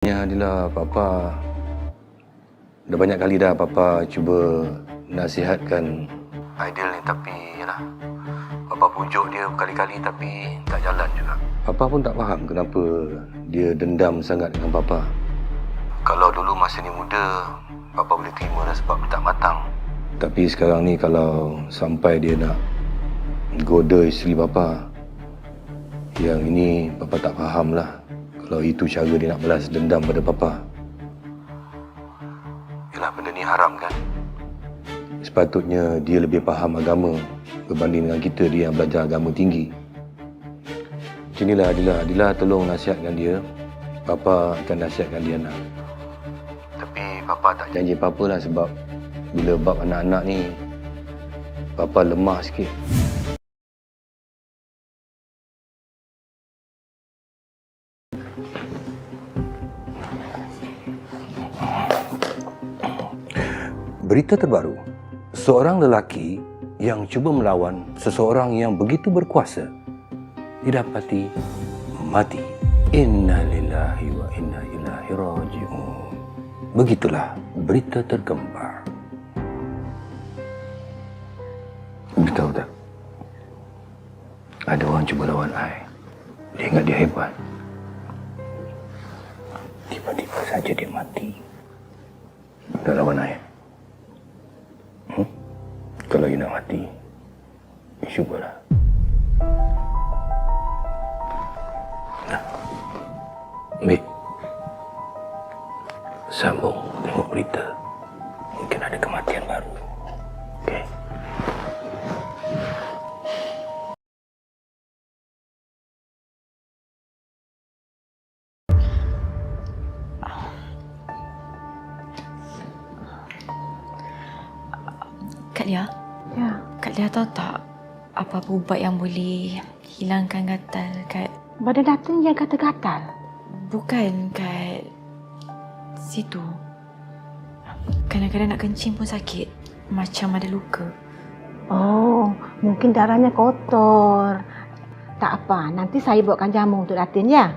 Ya, Adila, Papa dah banyak kali dah Papa cuba nasihatkan Aidil ni, tapi yalah, Papa pujuk dia berkali-kali tapi tak jalan juga. Papa pun tak faham kenapa dia dendam sangat dengan Papa. Kalau dulu masa ni muda, Papa boleh terima dah sebab dia tak matang. Tapi sekarang ni kalau sampai dia nak goda isteri Papa, yang ini Papa tak faham lah. Kalau itu cara dia nak balas dendam pada Papa. Yalah, benda ni haram kan? Sepatutnya dia lebih faham agama berbanding dengan kita, dia yang belajar agama tinggi. Macam inilah Adila tolong nasihatkan dia. Papa akan nasihatkan dia nak. Tapi Papa tak janji apa-apa lah sebab bila bab anak-anak ni, Papa lemah sikit. Berita terbaru, seorang lelaki yang cuba melawan seseorang yang begitu berkuasa didapati mati. Inna lillahi wa inna ilaihi raji'un. Begitulah berita tergembar. Tahu tak? Ada orang cuba lawan I. Dia ingat dia hebat. Tiba-tiba saja dia mati. Tak lawan I. Kalau you nak mati, syukurlah. Nah, ambil. Sambung tengok berita. Mungkin ada kematian baru. Okey. Kak Lia? Ya. Kak Lia tahu tak apa-apa ubat yang boleh hilangkan gatal kat... Badan Datin yang gatal-gatal? Bukan kat situ. Kadang-kadang nak kencing pun sakit. Macam ada luka. Oh, mungkin darahnya kotor. Tak apa, nanti saya buatkan jamu untuk Datin ya.